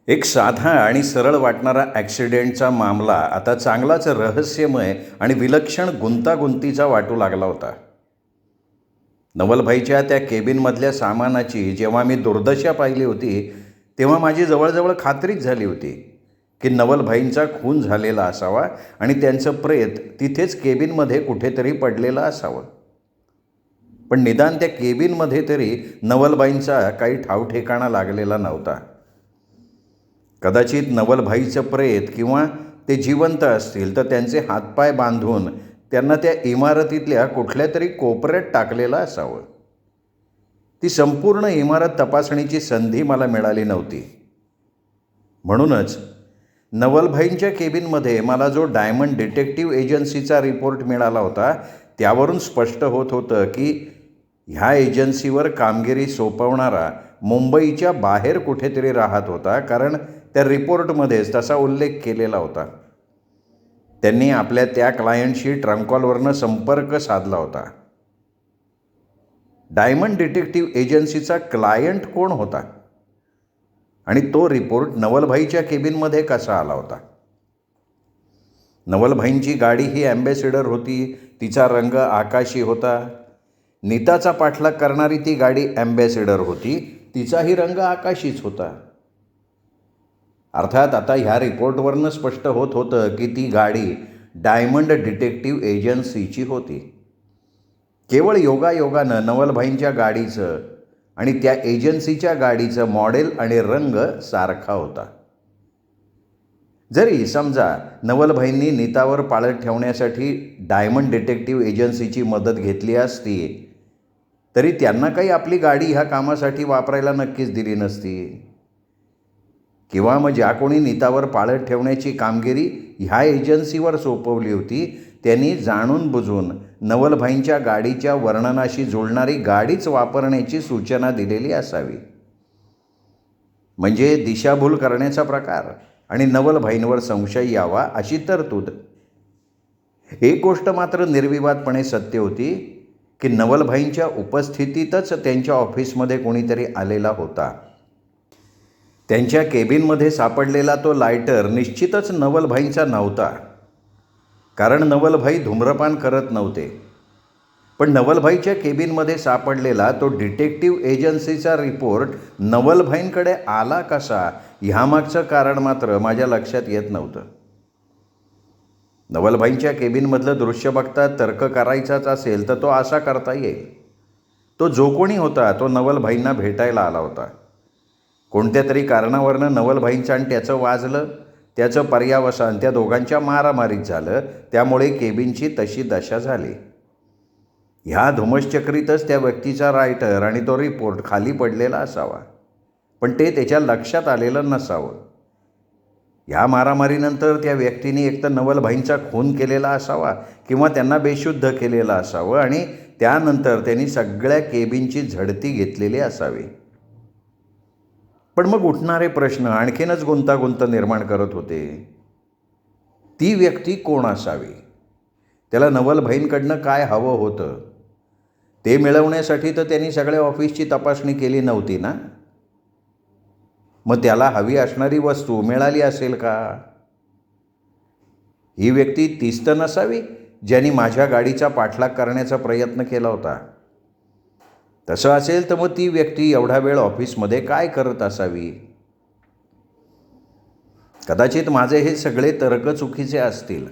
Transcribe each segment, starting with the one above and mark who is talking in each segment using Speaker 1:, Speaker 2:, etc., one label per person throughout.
Speaker 1: एक साधा आणि सरळ वाटणारा ॲक्सिडेंटचा मामला आता चांगलाच रहस्यमय आणि विलक्षण गुंतागुंतीचा वाटू लागला होता. नवलभाईच्या त्या केबिनमधल्या सामानाची जेव्हा मी दुर्दशा पाहिली होती, तेव्हा माझी जवळजवळ खात्रीच झाली होती की नवलभाईंचा खून झालेला असावा आणि त्यांचं प्रेत तिथेच केबिनमध्ये कुठेतरी पडलेलं असावं. पण निदान त्या केबिनमध्ये तरी नवलबाईंचा काही ठावठिकाणा लागलेला नव्हता. कदाचित नवलभाईचं प्रेत किंवा ते जिवंत असतील तर त्यांचे हातपाय बांधून त्यांना त्या इमारतीतल्या कुठल्या तरी कोपऱ्यात टाकलेलं असावं. ती संपूर्ण इमारत तपासणीची संधी मला मिळाली नव्हती. म्हणूनच नवलभाईंच्या केबिनमध्ये मला जो डायमंड डिटेक्टिव्ह एजन्सीचा रिपोर्ट मिळाला होता, त्यावरून स्पष्ट होत होतं की ह्या एजन्सीवर कामगिरी सोपवणारा मुंबईच्या बाहेर कुठेतरी राहत होता, कारण त्या रिपोर्टमध्येच तसा उल्लेख केलेला होता. त्यांनी आपल्या त्या क्लायंटशी ट्रंक कॉलवरनं संपर्क साधला होता. डायमंड डिटेक्टिव्ह एजन्सीचा क्लायंट कोण होता आणि तो रिपोर्ट नवलभाईच्या केबिनमध्ये कसा आला होता? नवलभाईंची गाडी ही ॲम्बॅसेडर होती. तिचा रंग आकाशी होता. नीताचा पाठलाग करणारी ती गाडी ॲम्बॅसेडर होती. तिचाही रंग आकाशीच होता. अर्थात आता ह्या रिपोर्टवरनं स्पष्ट होत होतं की ती गाडी डायमंड डिटेक्टिव्ह एजन्सीची होती. केवळ योगायोगानं नवलभाईंच्या गाडीचं आणि त्या एजन्सीच्या गाडीचं मॉडेल आणि रंग सारखा होता. जरी समजा नवलभाईंनी नीतावर पाळत ठेवण्यासाठी डायमंड डिटेक्टिव्ह एजन्सीची मदत घेतली असती, तरी त्यांना काही आपली गाडी ह्या कामासाठी वापरायला नक्कीच दिली नसती. किंवा मग ज्या कोणी नीतावर पाळत ठेवण्याची कामगिरी ह्या एजन्सीवर सोपवली होती, त्यांनी जाणून बुजून नवलभाईंच्या गाडीच्या वर्णनाशी जुळणारी गाडीच वापरण्याची सूचना दिलेली असावी. म्हणजे दिशाभूल करण्याचा प्रकार आणि नवलभाईंवर संशय यावा अशी तरतूद. एक गोष्ट मात्र निर्विवादपणे सत्य होती की नवलभाईंच्या उपस्थितीतच त्यांच्या ऑफिसमध्ये कोणीतरी आलेला होता. त्यांच्या केबिनमध्ये सापडलेला तो लायटर निश्चितच नवलभाईंचा नव्हता, कारण नवलभाई धूम्रपान करत नव्हते. पण नवलभाईच्या केबिनमध्ये सापडलेला तो डिटेक्टिव्ह एजन्सीचा रिपोर्ट नवलभाईंकडे आला कसा, ह्यामागचं कारण मात्र माझ्या लक्षात येत नव्हतं. नवलभाईंच्या केबिनमधलं दृश्य बघता तर्क करायचाच असेल तर तो असा करता येईल. तो जो कोणी होता तो नवलभाईंना भेटायला आला होता. कोणत्या तरी कारणावरनं नवलभाईंचं आणि त्याचं वाजलं. त्याचं पर्यावसान त्या दोघांच्या मारामारीत झालं. त्यामुळे केबिनची तशी दशा झाली. ह्या धुमश्चक्रीतच त्या व्यक्तीचा रायटर आणि तो रिपोर्ट खाली पडलेला असावा, पण ते त्याच्या लक्षात आलेलं नसावं. ह्या मारामारीनंतर त्या व्यक्तीने एकतर नवलभाईंचा खून केलेला असावा किंवा त्यांना बेशुद्ध केलेलं असावं आणि त्यानंतर त्यांनी सगळ्या केबिनची झडती घेतलेली असावी. पण मग उठणारे प्रश्न आणखीनच गुंतागुंत निर्माण करत होते. ती व्यक्ती कोण असावी? त्याला नवलभाईंकडनं काय हवं होतं? ते मिळवण्यासाठी तर त्यांनी सगळ्या ऑफिसची तपासणी केली नव्हती ना. मग त्याला हवी असणारी वस्तू मिळाली असेल का? ही व्यक्ती तीच तर नसावी ज्यांनी माझ्या गाडीचा पाठलाग करण्याचा प्रयत्न केला होता. तसं असेल तर मग ती व्यक्ती एवढा वेळ ऑफिसमध्ये काय करत असावी? कदाचित माझे हे सगळे तर्क चुकीचे असतील.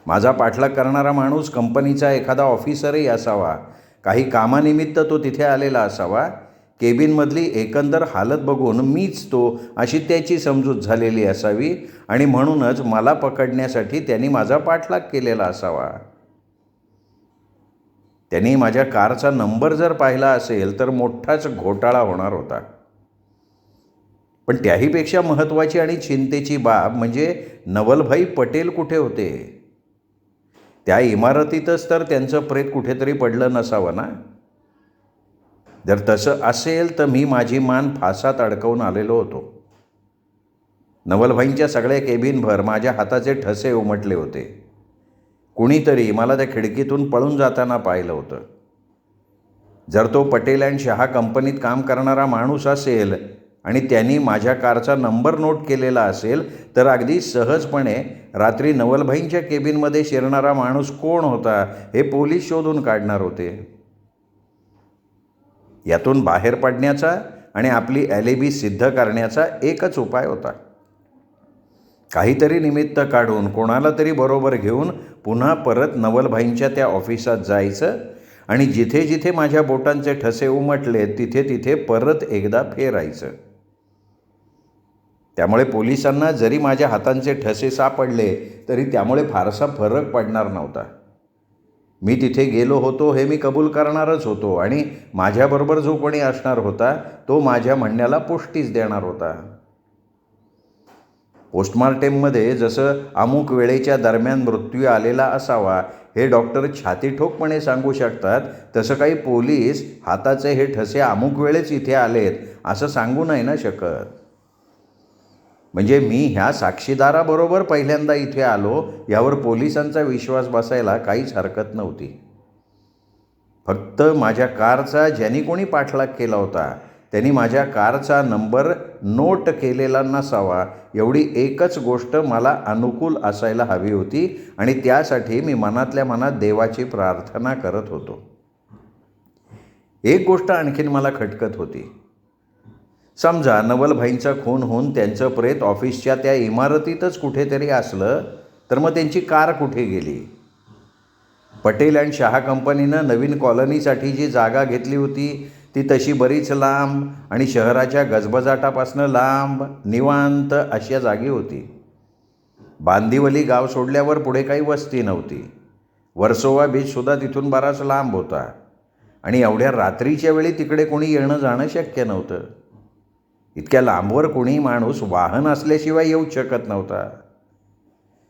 Speaker 1: माझा पाठलाग करणारा माणूस कंपनीचा एखादा ऑफिसरही असावा. काही कामानिमित्त तो तिथे आलेला असावा. केबिनमधली एकंदर हालत बघून मीच तो अशी त्याची समजूत झालेली असावी आणि म्हणूनच मला पकडण्यासाठी त्यांनी माझा पाठलाग केलेला असावा. त्यांनी माझ्या कारचा नंबर जर पाहिला असेल तर मोठाच घोटाळा होणार होता. पण त्याहीपेक्षा महत्त्वाची आणि चिंतेची बाब म्हणजे नवलभाई पटेल कुठे होते? त्या इमारतीतच तर त्यांचं प्रेत कुठेतरी पडलं नसावं ना. जर तसं असेल तर मी माझी मान फासात अडकवून आलेलो होतो. नवलभाईंच्या सगळ्या केबिनभर माझ्या हाताचे ठसे उमटले होते. कुणीतरी मला त्या खिडकीतून पळून जाताना पाहिलं होतं. जर तो पटेल अँड शहा कंपनीत काम करणारा माणूस असेल आणि त्यांनी माझ्या कारचा नंबर नोट केलेला असेल तर अगदी सहजपणे रात्री नवलभाईंच्या केबिनमध्ये शिरणारा माणूस कोण होता हे पोलीस शोधून काढणार होते. यातून बाहेर पडण्याचा आणि आपली ॲलिबी सिद्ध करण्याचा एकच उपाय होता. काहीतरी निमित्त काढून कोणाला तरी बरोबर घेऊन पुन्हा परत नवलभाईंच्या त्या ऑफिसात जायचं आणि जिथे जिथे माझ्या बोटांचे ठसे उमटले तिथे तिथे परत एकदा फेरायचं. त्यामुळे पोलिसांना जरी माझ्या हातांचे ठसे सापडले तरी त्यामुळे फारसा फरक पडणार नव्हता. मी तिथे गेलो होतो हे मी कबूल करणारच होतो आणि माझ्याबरोबर जो कोणी असणार होता तो माझ्या म्हणण्याला पुष्टीच देणार होता. पोस्टमार्टेममध्ये जसं अमुक वेळेच्या दरम्यान मृत्यू आलेला असावा हे डॉक्टर छातीठोकपणे सांगू शकतात, तसं काही पोलीस हाताचे हे ठसे अमुक वेळेच इथे आलेत असं सांगू नाही ना शकत. म्हणजे मी ह्या साक्षीदाराबरोबर पहिल्यांदा इथे आलो यावर पोलिसांचा विश्वास बसायला काहीच हरकत नव्हती. फक्त माझ्या कारचा ज्यांनी कोणी पाठलाग केला होता त्यांनी माझ्या कारचा नंबर नोट केलेला नसावा एवढी एकच गोष्ट मला अनुकूल असायला हवी होती आणि त्यासाठी मी मनातल्या मनात देवाची प्रार्थना करत होतो. एक गोष्ट आणखीन मला खटकत होती. समजा नवलभाईंचा खून होऊन त्यांचं प्रेत ऑफिसच्या त्या इमारतीतच कुठेतरी असलं तर मग त्यांची कार कुठे गेली? पटेल अँड शहा कंपनीनं नवीन कॉलनीसाठी जी जागा घेतली होती ती तशी बरीच लांब आणि शहराच्या गजबजाटापासनं लांब निवांत अशा जागी होती. बांदिवली गाव सोडल्यावर पुढे काही वस्ती नव्हती. वर्सोवा बीचसुद्धा तिथून बराच लांब होता आणि एवढ्या रात्रीच्या वेळी तिकडे कोणी येणं जाणं शक्य नव्हतं. इतक्या लांबवर कोणी माणूस वाहन असल्याशिवाय येऊ शकत नव्हता.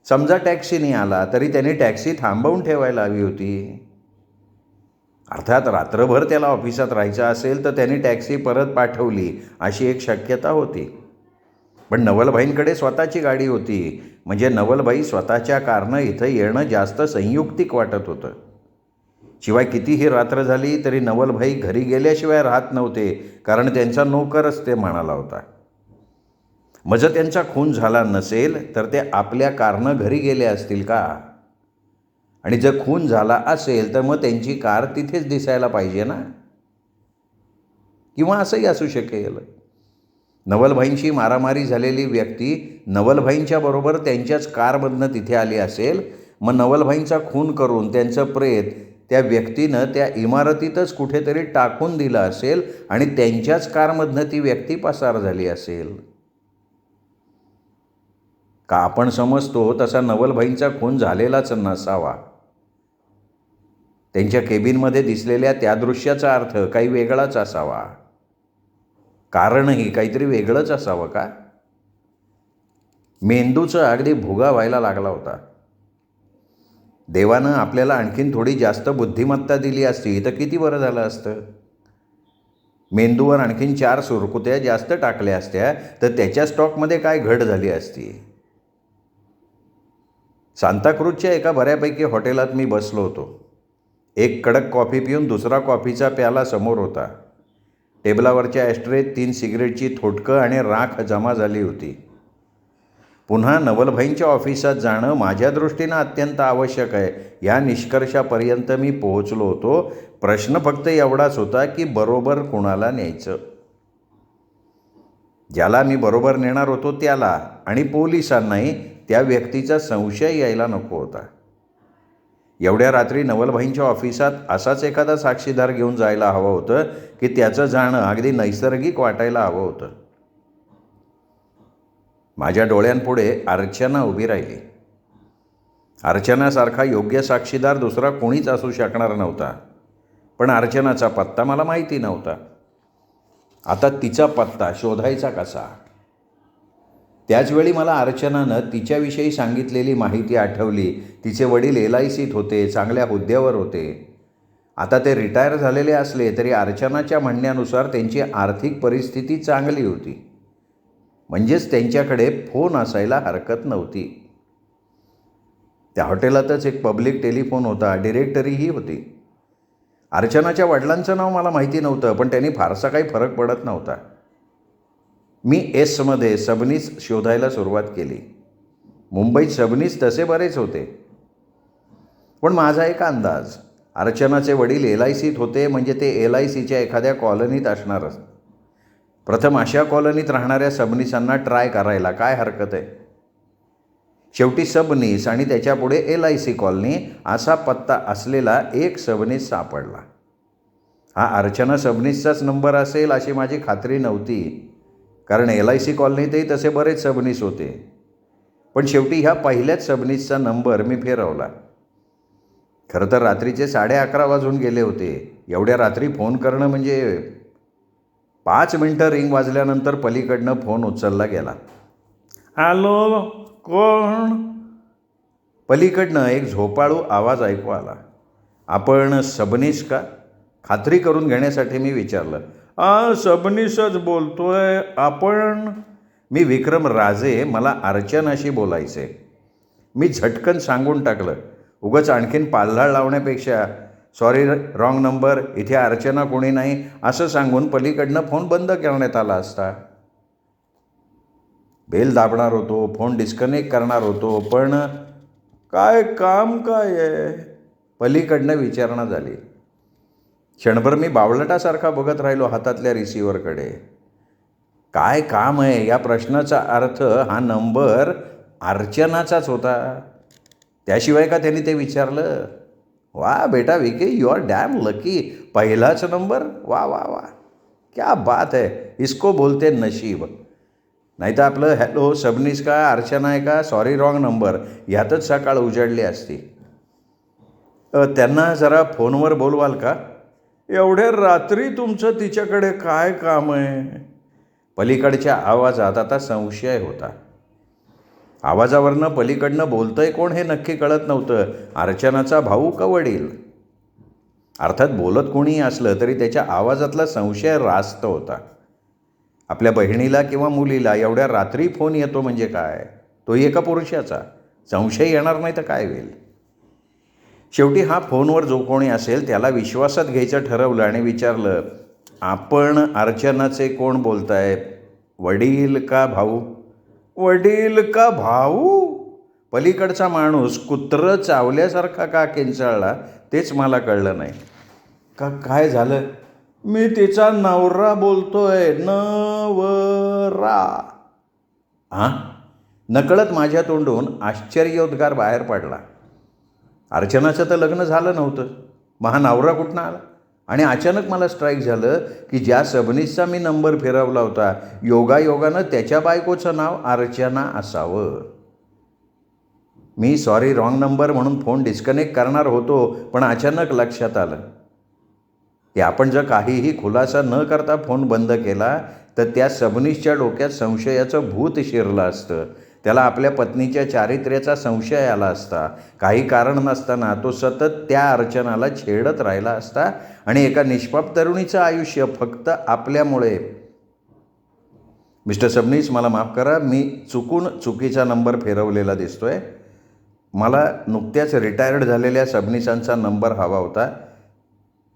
Speaker 1: समजा टॅक्सीने आला तरी त्याने टॅक्सी थांबवून ठेवायला हवी होती. अर्थात रात्रभर त्याला ऑफिसात राहायचं असेल तर त्याने टॅक्सी परत पाठवली अशी एक शक्यता होती. पण नवलभाईंकडे स्वतःची गाडी होती म्हणजे नवलभाई स्वतःच्या कारनं इथं येणं जास्त संयुक्तिक वाटत होतं. शिवाय कितीही रात्र झाली तरी नवलभाई घरी गेल्याशिवाय राहत नव्हते कारण त्यांचा नोकरच ते म्हणाला होता. मग जर त्यांचा खून झाला नसेल तर ते आपल्या कारनं घरी गेले असतील का? आणि जर खून झाला असेल तर मग त्यांची कार तिथेच दिसायला पाहिजे ना? किंवा असंही असू शकेल, नवलभाईंची मारामारी झालेली व्यक्ती नवलभाईंच्या बरोबर त्यांच्याच कारमधनं तिथे आली असेल. मग नवलभाईंचा खून करून त्यांचं प्रेत त्या व्यक्तीनं त्या इमारतीतच कुठेतरी टाकून दिलं असेल आणि त्यांच्याच कारमधनं ती व्यक्ती पसार झाली असेल. का आपण समजतो तसा नवलभाईंचा खून झालेलाच नसावा? त्यांच्या केबिनमध्ये दिसलेल्या त्या दृश्याचा अर्थ काही वेगळाच असावा. कारणही काहीतरी वेगळंच असावं का? मेंदूचं अगदी भुगा व्हायला लागला होता. देवानं आपल्याला आणखीन थोडी जास्त बुद्धिमत्ता दिली असती तर किती बरं झालं असतं. मेंदूवर आणखीन 4 सुरकुत्या जास्त टाकल्या असत्या तर त्याच्या स्टॉकमध्ये काय घट झाली असती. सांताक्रूजच्या एका बऱ्यापैकी हॉटेलात मी बसलो होतो. एक कडक कॉफी पिऊन दुसरा कॉफीचा प्याला समोर होता. टेबलावरच्या ॲस्ट्रेत 3 सिगरेटची थोटकं आणि राख जमा झाली होती. पुन्हा नवलभाईंच्या ऑफिसात जाणं माझ्या दृष्टीनं अत्यंत आवश्यक आहे या निष्कर्षापर्यंत मी पोहोचलो होतो. प्रश्न फक्त एवढाच होता की बरोबर कुणाला न्यायचं. ज्याला मी बरोबर नेणार होतो त्याला आणि पोलिसांनाही त्या व्यक्तीचा संशय यायला नको होता. एवढ्या रात्री नवलभाईंच्या ऑफिसात असाच एखादा साक्षीदार घेऊन जायला हवं होतं की त्याचं जाणं अगदी नैसर्गिक वाटायला हवं होतं. माझ्या डोळ्यांपुढे अर्चना उभी राहिली. अर्चनासारखा योग्य साक्षीदार दुसरा कोणीच असू शकणार नव्हता. पण अर्चनाचा पत्ता मला माहिती नव्हता. आता तिचा पत्ता शोधायचा कसा? त्याचवेळी मला अर्चनानं तिच्याविषयी सांगितलेली माहिती आठवली. तिचे वडील LICत होते, चांगल्या हुद्द्यावर होते. आता ते रिटायर झालेले असले तरी अर्चनाच्या म्हणण्यानुसार त्यांची आर्थिक परिस्थिती चांगली होती. म्हणजेच त्यांच्याकडे फोन असायला हरकत नव्हती. त्या हॉटेलातच एक पब्लिक टेलिफोन होता, डिरेक्टरीही होती. अर्चनाच्या वडिलांचं नाव मला माहिती नव्हतं पण त्यांनी फारसा काही फरक पडत नव्हता. मी एसमध्ये सबनीस शोधायला सुरुवात केली. मुंबईत सबनीस तसे बरेच होते. पण माझा एक अंदाज, अर्चनाचे वडील LICत होते म्हणजे ते LICच्या एखाद्या कॉलनीत असणारच. प्रथम अशा कॉलनीत राहणाऱ्या सबनीसांना ट्राय करायला काय हरकत आहे. शेवटी सबनीस आणि त्याच्यापुढे LIC कॉलनी असा पत्ता असलेला एक सबनीस सापडला. हा अर्चना सबनीसचाच नंबर असेल अशी माझी खात्री नव्हती, कारण LIC कॉलनीतही तसे बरेच सबनीस होते. पण शेवटी ह्या पहिल्याच सबनीसचा नंबर मी फिरवला. खरं तर रात्रीचे 11:30 वाजून गेले होते. एवढ्या रात्री फोन करणं म्हणजे 5 मिनटं रिंग वाजल्यानंतर पलीकडनं फोन उचलला गेला. हॅलो, कोण? पलीकडनं एक झोपाळू आवाज ऐकू आला. आपण सबनीस का? खात्री करून घेण्यासाठी मी विचारलं. सबनीसच बोलतोय. आपण? मी विक्रम राजे, मला अर्चनाशी बोलायचे. मी झटकन सांगून टाकलं. उगाच आणखीन पाल्हाळ लावण्यापेक्षा सॉरी रॉंग नंबर, इथे अर्चना कोणी नाही असं सांगून पलीकडनं फोन बंद करण्यात आला असता. बेल दाबणार होतो, फोन डिस्कनेक्ट करणार होतो, पण काय काम काय आहे? पलीकडनं विचारणा झाली. क्षणभर मी बावळटासारखा बघत राहिलो हातातल्या रिसिव्हरकडे. काय काम आहे या प्रश्नाचा अर्थ हा नंबर अर्चनाचाच होता. त्याशिवाय का त्यांनी ते विचारलं? वा बेटा विके, यू आर डॅम लकी. पहिलाच नंबर. वा वा वा, क्या बात है, इसको बोलते नशीब. नाही तर आपलं हॅलो सबनीस का, अर्चना आहे का, सॉरी रॉंग नंबर यातच सकाळ उजाडली असती. त्यांना जरा फोनवर बोलवाल का? एवढ्या रात्री तुमचं तिच्याकडे काय काम आहे? पलीकडच्या आवाजात आता संशय होता. आवाजावरनं पलीकडनं बोलतंय कोण हे नक्की कळत नव्हतं. अर्चनाचा भाऊ का वडील? अर्थात बोलत कोणीही असलं तरी त्याच्या आवाजातला संशय रास्त होता. आपल्या बहिणीला किंवा मुलीला एवढ्या रात्री फोन येतो म्हणजे काय? तोही एका पुरुषाचा. संशय येणार नाही तर काय होईल? शेवटी हा फोनवर जो कोणी असेल त्याला विश्वासात घ्यायचं ठरवलं आणि विचारलं, आपण अर्चनाचे कोण बोलताय? वडील का भाऊ? वडील का भाऊ? पलीकडचा माणूस कुत्रं चावल्यासारखा का किंचाळला तेच मला कळलं नाही. काय झालं? मी तिचा नवरा बोलतोय. नवरा. नकळत माझ्या तोंडून आश्चर्योद्गार बाहेर पडला. अर्चनाचं तर लग्न झालं नव्हतं, मग हा नवरा कुठनं आला? आणि अचानक मला स्ट्राईक झालं की ज्या सबनीसचा मी नंबर फिरवला होता योगायोगानं त्याच्या बायकोचं नाव अर्चना असावं. मी सॉरी रॉंग नंबर म्हणून फोन डिस्कनेक्ट करणार होतो, पण अचानक लक्षात आलं की आपण जर काहीही खुलासा न करता फोन बंद केला तर त्या सबनीसच्या डोक्यात संशयाचं भूत शिरलं असतं. त्याला आपल्या पत्नीच्या चारित्र्याचा संशय आला असता. काही कारण नसताना तो सतत त्या अर्चनाला छेडत राहिला असता आणि एका निष्पाप तरुणीचं आयुष्य फक्त आपल्यामुळे. मिस्टर सबनीस, मला माफ करा, मी चुकीचा नंबर फिरवलेला दिसतोय. मला नुकत्याच रिटायर्ड झालेल्या सबनीसांचा नंबर हवा होता.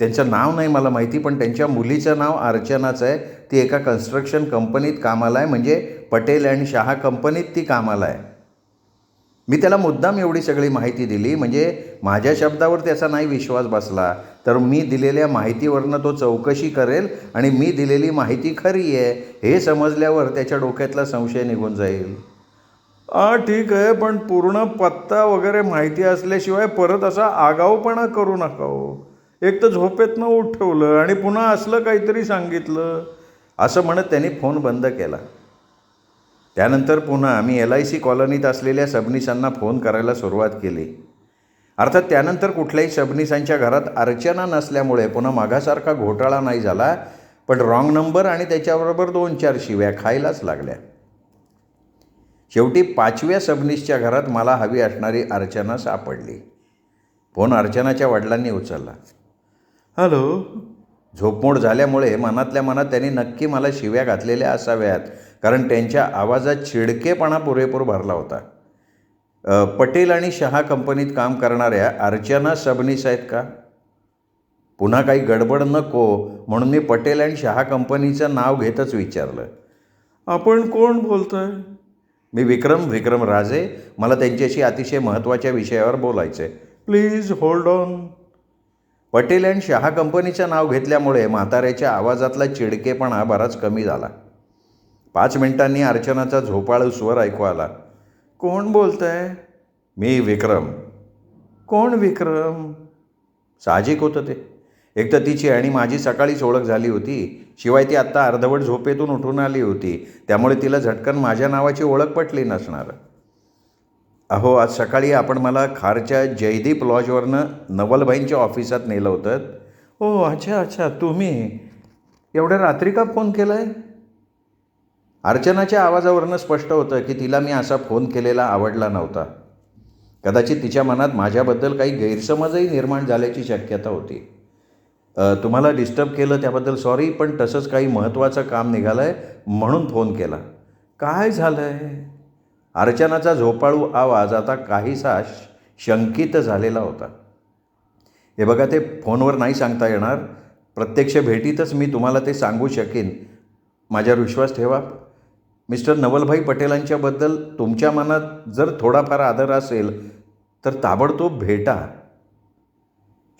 Speaker 1: त्यांचं नाव नाही मला माहिती, पण त्यांच्या मुलीचं नाव अर्चनाच आहे. ती एका कन्स्ट्रक्शन कंपनीत कामाला आहे, म्हणजे पटेल अँड शहा कंपनीत ती कामाला आहे. मी त्याला मुद्दाम एवढी सगळी माहिती दिली म्हणजे माझ्या शब्दावर त्याचा नाही विश्वास बसला तर मी दिलेल्या माहितीवरनं तो चौकशी करेल आणि मी दिलेली माहिती खरी आहे हे समजल्यावर त्याच्या डोक्यातला संशय निघून जाईल. ठीक आहे, पण पूर्ण पत्ता वगैरे माहिती असल्याशिवाय परत असा आगाऊपणा करू नका हो. एक तर झोपेतनं उठवलं आणि पुन्हा असलं काहीतरी सांगितलं, असं म्हणत त्यांनी फोन बंद केला. त्यानंतर पुन्हा मी LIC कॉलनीत असलेल्या सबनीसांना फोन करायला सुरुवात केली. अर्थात त्यानंतर कुठल्याही सबनीसांच्या घरात अर्चना नसल्यामुळे पुन्हा मागासारखा घोटाळा नाही झाला, पण रॉंग नंबर आणि त्याच्याबरोबर 2-4 शिव्या खायलाच लागल्या. शेवटी 5व्या सबनीसच्या घरात मला हवी असणारी अर्चना सापडली. फोन अर्चनाच्या वडिलांनी उचलला. हॅलो. झोपमोड झाल्यामुळे मनातल्या मनात त्यांनी नक्की मला शिव्या घातलेल्या असाव्यात, कारण त्यांच्या आवाजात चिडकेपणा पुरेपूर भरला होता. पटेल आणि शहा कंपनीत काम करणाऱ्या अर्चना सबनीस आहेत का? पुन्हा काही गडबड नको म्हणून मी पटेल अँड शहा कंपनीचं नाव घेतच विचारलं. आपण कोण बोलतोय? मी विक्रम राजे. मला त्यांच्याशी अतिशय महत्त्वाच्या विषयावर बोलायचं आहे. Please hold on. Patel and Shah कंपनीचं नाव घेतल्यामुळे म्हाताऱ्याच्या आवाजातला चिडकेपणा बराच कमी झाला. 5 मिनिटांनी अर्चनाचा झोपाळू स्वर ऐकू आला. कोण बोलतंय? मी विक्रम. कोण विक्रम? साहजिक होतं ते. एक तर तिची आणि माझी सकाळीच ओळख झाली होती. शिवाय ती आत्ता अर्धवट झोपेतून उठून आली होती. त्यामुळे तिला झटकन माझ्या नावाची ओळख पटली नसणार. अहो, आज सकाळी आपण मला खारच्या जयदीप लॉजवरनं नवलबाईंच्या ऑफिसात नेलं होतं. हो, अच्छा, तुम्ही एवढ्या रात्री का फोन केला आहे? अर्चनाच्या आवाजावरनं स्पष्ट होतं की तिला मी असा फोन केलेला आवडला नव्हता. कदाचित तिच्या मनात माझ्याबद्दल काही गैरसमजही निर्माण झाल्याची शक्यता होती. तुम्हाला डिस्टर्ब केलं त्याबद्दल सॉरी, पण तसंच काही महत्त्वाचं काम निघालं आहे म्हणून फोन केला. काय झालं आहे? अर्चनाचा झोपाळू आवाज आता काहीसा शंकित झालेला होता. हे बघा, ते फोनवर नाही सांगता येणार. प्रत्यक्ष भेटीतच मी तुम्हाला ते सांगू शकेन. माझ्यावर विश्वास ठेवा. मिस्टर नवलभाई पटेलांच्याबद्दल तुमच्या मनात जर थोडाफार आदर असेल तर ताबडतोब भेटा.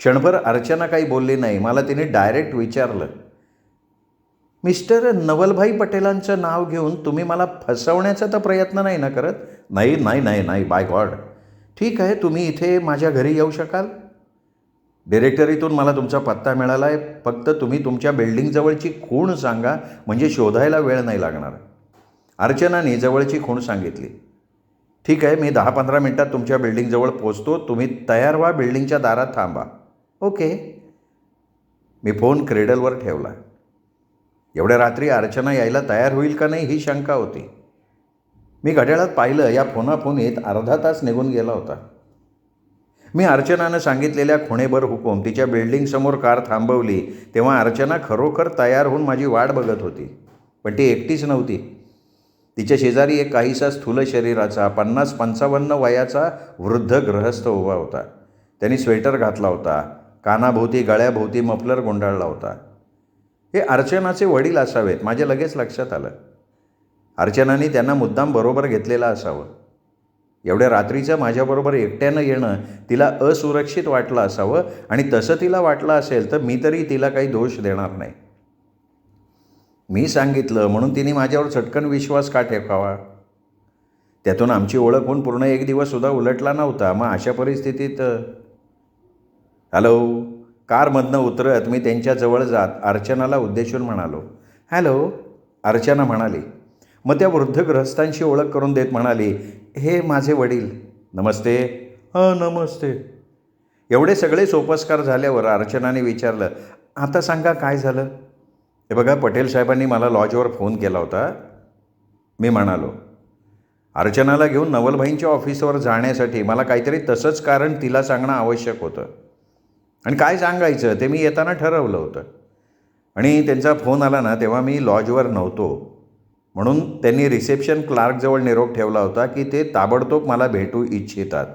Speaker 1: क्षणभर अर्चना काही बोलली नाही. मला तिने डायरेक्ट विचारलं, मिस्टर नवलभाई पटेलांचं नाव घेऊन तुम्ही मला फसवण्याचा तर प्रयत्न नाही ना करत? नाही, बाय गॉड. ठीक आहे, तुम्ही इथे माझ्या घरी येऊ शकाल. डिरेक्टरीतून मला तुमचा पत्ता मिळाला आहे. फक्त तुम्ही तुमच्या बिल्डिंगजवळची खूण सांगा, म्हणजे शोधायला वेळ नाही लागणार. अर्चनाने जवळची खूण सांगितली. ठीक आहे, मी 10-15 मिनटात तुमच्या बिल्डिंगजवळ पोचतो. तुम्ही तयार व्हा, बिल्डिंगच्या दारात थांबा. ओके. मी फोन क्रेडलवर ठेवला. एवढ्या रात्री अर्चना यायला तयार होईल का नाही ही शंका होती. मी घड्याळात पाहिलं, या फोनाफोनीत अर्धा तास निघून गेला होता. मी अर्चनानं सांगितलेल्या खुणेभर हुकूम तिच्या बिल्डिंगसमोर कार थांबवली तेव्हा अर्चना खरोखर तयार होऊन माझी वाट बघत होती. पण ती एकटीच नव्हती. तिच्या शेजारी एक काहीसा स्थूल शरीराचा 50-55 वयाचा वृद्ध गृहस्थ उभा होता. त्यांनी स्वेटर घातला होता. कानाभोवती गळ्याभोवती मफलर गुंडाळला होता. हे अर्चनाचे वडील असावेत, माझ्या लगेच लक्षात आलं. अर्चनाने त्यांना मुद्दाम बरोबर घेतलेला असावं. एवढ्या रात्रीचं माझ्याबरोबर एकट्यानं येणं तिला असुरक्षित वाटलं असावं, आणि तसं तिला वाटलं असेल तर मी तरी तिला काही दोष देणार नाही. मी सांगितलं म्हणून तिने माझ्यावर चटकन विश्वास का ठेवावा? त्यातून आमची ओळख होऊन पूर्ण 1 दिवससुद्धा उलटला नव्हता. मग अशा परिस्थितीत हॅलो. कारमधनं उतरत मी त्यांच्याजवळ जात अर्चनाला उद्देशून म्हणालो, हॅलो. अर्चना म्हणाली. मग त्या वृद्ध ग्रहस्थांशी ओळख करून देत म्हणाली, हे माझे वडील. नमस्ते. हां, नमस्ते. एवढे सगळे सोपस्कार झाल्यावर अर्चनाने विचारलं, आता सांगा काय झालं? हे बघा, पटेल साहेबांनी मला लॉजवर फोन केला होता. मी म्हणालो. अर्चनाला घेऊन नवलभाईंच्या ऑफिसवर जाण्यासाठी मला काहीतरी तसंच कारण तिला सांगणं आवश्यक होतं, आणि काय सांगायचं ते मी येताना ठरवलं होतं. आणि त्यांचा फोन आला ना तेव्हा मी लॉजवर नव्हतो, म्हणून त्यांनी रिसेप्शन क्लार्कजवळ निरोप ठेवला होता की ते ताबडतोब मला भेटू इच्छितात.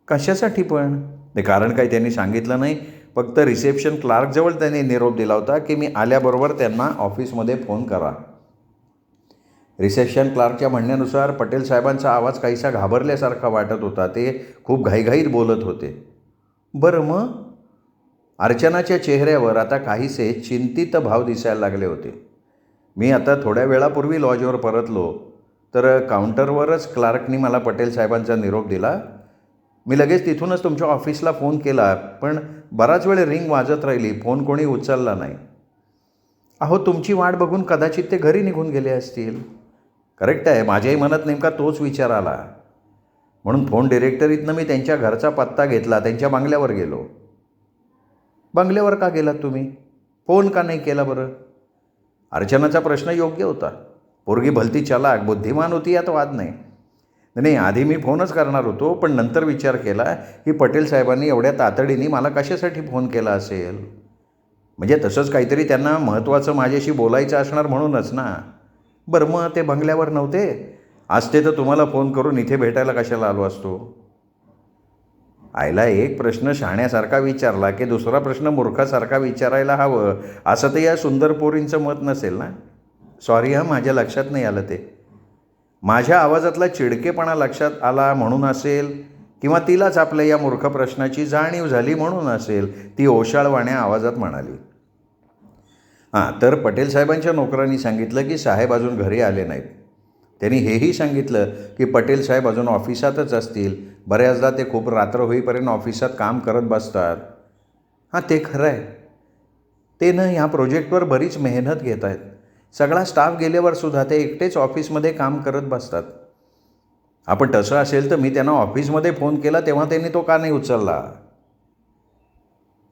Speaker 1: कशासाठी पण? ते कारण काही त्यांनी सांगितलं नाही. फक्त रिसेप्शन क्लार्कजवळ त्यांनी निरोप दिला होता की मी आल्याबरोबर त्यांना ऑफिसमध्ये फोन करा. रिसेप्शन क्लार्कच्या म्हणण्यानुसार पटेल साहेबांचा आवाज काहीसा घाबरल्यासारखा वाटत होता. ते खूप घाईघाईत बोलत होते. बरं, मग? अर्चनाच्या चेहऱ्यावर आता काहीसे चिंतित भाव दिसायला लागले होते. मी आता थोड्या वेळापूर्वी लॉजवर परतलो तर काउंटरवरच क्लार्कनी मला पटेल साहेबांचा निरोप दिला. मी लगेच तिथूनच तुमच्या ऑफिसला फोन केला, पण बराच वेळ रिंग वाजत राहिली. फोन कोणी उचलला नाही. अहो, तुमची वाट बघून कदाचित ते घरी निघून गेले असतील. करेक्ट आहे. माझ्याही मनात नेमका तोच विचार आला. म्हणून फोन डिरेक्टरीतनं मी त्यांच्या घरचा पत्ता घेतला. त्यांच्या बंगल्यावर गेलो. बंगल्यावर का गेलात तुम्ही? फोन का नाही केला बरं? अर्चनाचा प्रश्न योग्य होता. पोरगी भलती चलाक बुद्धिमान होती, यात वाद नाही. नाही, आधी मी फोनच करणार होतो, पण नंतर विचार केला की पटेल साहेबांनी एवढ्या तातडीने मला कशासाठी फोन केला असेल. म्हणजे तसंच काहीतरी त्यांना महत्त्वाचं माझ्याशी बोलायचं असणार म्हणूनच ना. बरं, मग ते बंगल्यावर नव्हते? असते तर तुम्हाला फोन करून इथे भेटायला कशाला आलो असतो? आईला एक प्रश्न शहाण्यासारखा विचारला की दुसरा प्रश्न मूर्खासारखा विचारायला हवं, असं तर या सुंदर पोरींचं मत नसेल ना. सॉरी हां, माझ्या लक्षात नाही आलं ते. माझ्या आवाजातला चिडकेपणा लक्षात आला म्हणून असेल, किंवा तिलाच आपल्या या मूर्ख प्रश्नाची जाणीव झाली म्हणून असेल, ती ओशाळवाण्या आवाजात म्हणाली, हां, तर पटेल साहेबांच्या नोकरांनी सांगितलं की साहेब अजून घरी आले नाहीत. त्यांनी हेही सांगितलं की पटेल साहेब अजून ऑफिसातच असतील. बऱ्याचदा ते खूप रात्र होईपर्यंत ऑफिसात काम करत बसतात. हां, ते खरं आहे. ते ना ह्या प्रोजेक्टवर बरीच मेहनत घेत आहेत. सगळा स्टाफ गेल्यावर सुद्धा ते एकटेच ऑफिसमध्ये काम करत बसतात. आपण तसं असेल तर मी त्यांना ऑफिसमध्ये फोन केला तेव्हा त्यांनी तो का नाही उचलला?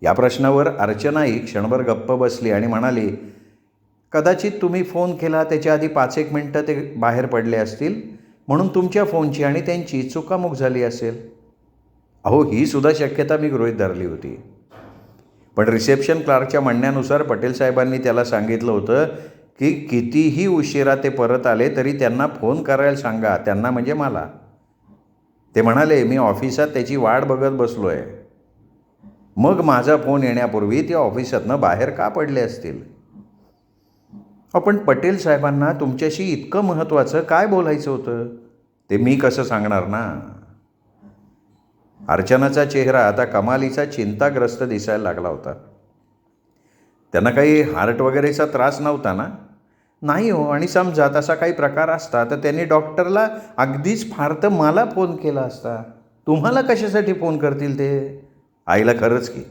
Speaker 1: या प्रश्नावर अर्चनाही क्षणभर गप्प बसली आणि म्हणाली, कदाचित तुम्ही फोन केला त्याच्या आधी 5-1 मिनटं ते बाहेर पडले असतील, म्हणून तुमच्या फोनची आणि त्यांची चुकामुक झाली असेल. अहो, ही सुद्धा शक्यता मी गृहीत धरली होती. पण रिसेप्शन क्लार्कच्या म्हणण्यानुसार पटेल साहेबांनी त्याला सांगितलं होतं की कितीही उशिरा ते परत आले तरी त्यांना फोन करायला सांगा, त्यांना म्हणजे मला. ते म्हणाले, मी ऑफिसात त्याची वाट बघत बसलो आहे. मग माझा फोन येण्यापूर्वी ते ऑफिसातनं बाहेर का पडले असतील? पण पटेल साहेबांना तुमच्याशी इतकं महत्त्वाचं काय बोलायचं होतं ते मी कसं सांगणार ना? अर्चनाचा चेहरा आता कमालीचा चिंताग्रस्त दिसायला लागला होता. त्यांना काही हार्ट वगैरेचा त्रास नव्हता ना? नाही हो, आणि समजा तसा काही प्रकार असता तर त्यांनी डॉक्टरला अगदीच फार तर मला फोन केला असता. तुम्हाला कशासाठी फोन करतील ते? आईला खरंच की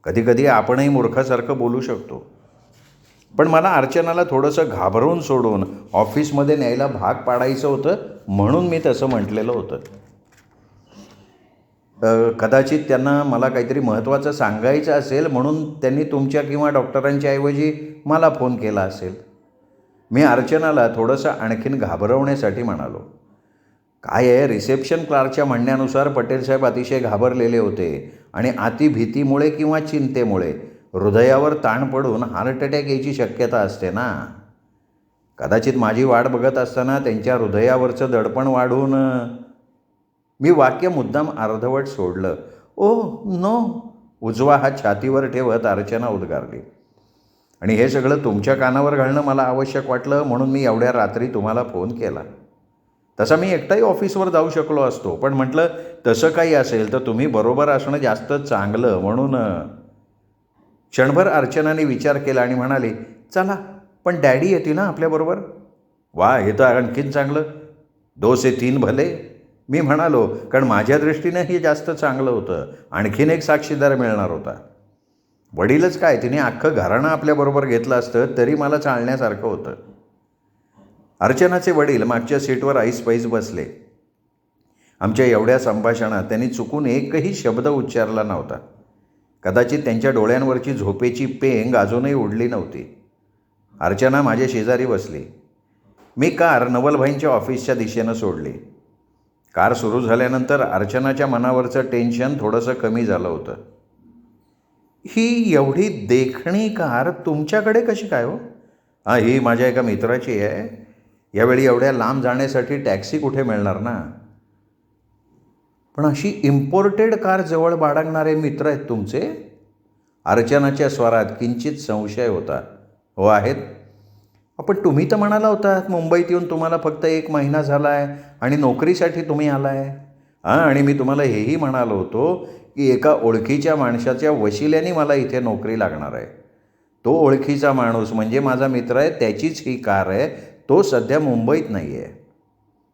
Speaker 1: कधीकधी आपणही मूर्खासारखं बोलू शकतो. पण मला अर्चनाला थोडंसं घाबरवून सोडून ऑफिसमध्ये न्यायला भाग पाडायचं होतं म्हणून मी तसं म्हटलेलं होतं. कदाचित त्यांना मला काहीतरी महत्त्वाचं सांगायचं असेल म्हणून त्यांनी तुमच्या किंवा डॉक्टरांच्या ऐवजी मला फोन केला असेल. मी अर्चनाला थोडंसं आणखीन घाबरवण्यासाठी म्हणालो. काय आहे, रिसेप्शन क्लार्कच्या म्हणण्यानुसार पटेल साहेब अतिशय घाबरलेले होते आणि अतिभीतीमुळे किंवा चिंतेमुळे हृदयावर ताण पडून हार्ट अटॅक यायची शक्यता असते ना. कदाचित माझी वाट बघत असताना त्यांच्या हृदयावरचं दडपण वाढून मी वाक्य मुद्दाम अर्धवट सोडलं. ओह नो, उजवा हात छातीवर ठेवत अर्चना उद्गारली. आणि हे सगळं तुमच्या कानावर घालणं मला आवश्यक वाटलं म्हणून मी एवढ्या रात्री तुम्हाला फोन केला. तसा मी एकटाही ऑफिसवर जाऊ शकलो असतो, पण म्हटलं तसं काही असेल तर तुम्ही बरोबर असणं जास्त चांगलं म्हणून. क्षणभर अर्चनाने विचार केला आणि म्हणाली, चला, पण डॅडी येतील ना आपल्याबरोबर? वा, हे तर आणखीन चांगलं. 2 से 3 भले, मी म्हणालो, कारण माझ्या दृष्टीनं हे जास्त चांगलं होतं. आणखीन एक साक्षीदार मिळणार होता. वडीलच काय, तिने अख्खं घराणं आपल्याबरोबर घेतलं असतं तरी मला चालण्यासारखं होतं. अर्चनाचे वडील मागच्या सीटवर ऐसपैस बसले. आमच्या एवढ्या संभाषणात त्यांनी चुकून एकही शब्द उच्चारला नव्हता. कदाचित त्यांच्या डोळ्यांवरची झोपेची पेंग अजूनही उडली नव्हती. अर्चना माझ्या शेजारी बसली. मी कार नवलभाईंच्या ऑफिसच्या दिशेनं सोडली. कार सुरू झाल्यानंतर अर्चनाच्या मनावरचं टेन्शन थोडंसं कमी झालं होतं. ही एवढी देखणी कार तुमच्याकडे कशी काय हो? हां, ही माझ्या एका मित्राची आहे. यावेळी एवढ्या लांब जाण्यासाठी टॅक्सी कुठे मिळणार ना? पण अशी इम्पोर्टेड कार जवळ बाळगणारे मित्र आहेत तुमचे? अर्चनाच्या स्वरात किंचित संशय होता. हो आहेत. पण तुम्ही तर म्हणाला होतात मुंबईत येऊन तुम्हाला फक्त 1 महिना झाला आहे आणि नोकरीसाठी तुम्ही आला आहे. हां, आणि मी तुम्हाला हेही म्हणालो होतो की एका ओळखीच्या माणसाच्या वशिल्याने मला इथे नोकरी लागणार आहे. तो ओळखीचा माणूस म्हणजे माझा मित्र आहे, त्याचीच ही कार आहे. तो सध्या मुंबईत नाही आहे.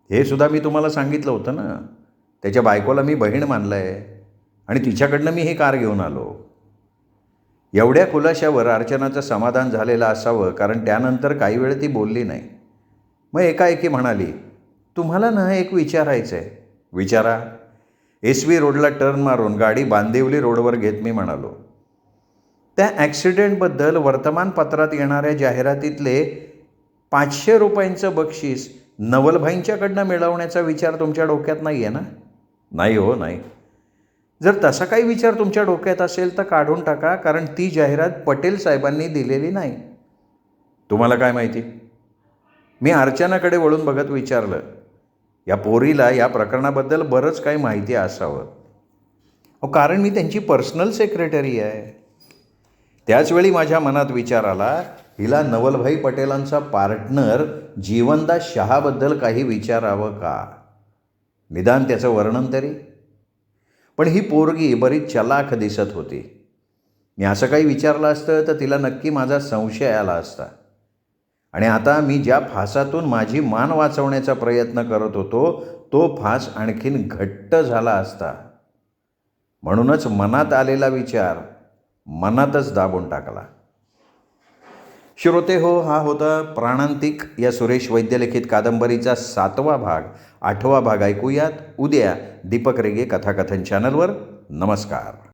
Speaker 1: हे सुद्धा मी तुम्हाला सांगितलं होतं ना. त्याच्या बायकोला मी बहीण मानलं आहे आणि तिच्याकडनं मी ही कार घेऊन आलो. एवढ्या खुलाशावर अर्चनाचं समाधान झालेलं असावं, कारण त्यानंतर काही वेळ ती बोलली नाही. मग एकाएकी म्हणाली, तुम्हाला ना एक विचारायचं आहे. विचारा. SV रोडला टर्न मारून गाडी बांदिवली रोडवर घेत मी म्हणालो. त्या ॲक्सिडेंटबद्दल वर्तमानपत्रात येणाऱ्या जाहिरातीतले 500 रुपयांचं बक्षीस नवलभाईंच्याकडनं मिळवण्याचा विचार तुमच्या डोक्यात नाही आहे ना? नाही हो, नाही. जर तसा काही विचार तुमच्या डोक्यात असेल तर काढून टाका, कारण ती जाहिरात पटेल साहेबांनी दिलेली नाही. तुम्हाला काय माहिती? मी अर्चनाकडे वळून बघत विचारलं. या पोरीला या प्रकरणाबद्दल बरंच काही माहिती असावं. कारण मी त्यांची पर्सनल सेक्रेटरी आहे. त्याचवेळी माझ्या मनात विचार आला हिला नवलभाई पटेलांचा पार्टनर जीवनदास शहाबद्दल काही विचारावं का? निदान त्याचं वर्णन तरी. पण ही पोरगी बरीच चलाख दिसत होती. मी असं काही विचारलं असतं तर तिला नक्की माझा संशय आला असता. आणि आता मी ज्या फासातून माझी मान वाचवण्याचा प्रयत्न करत होतो तो फास आणखीन घट्ट झाला असता. म्हणूनच मनात आलेला विचार मनातच दाबून टाकला. श्रोते हो, हा होता प्राणांतिक या सुरेश वैद्य लिखित कादंबरीचा 7वा भाग. 8वा भाग ऐकूयात उद्या दीपक रेगे कथाकथन चॅनलवर. नमस्कार.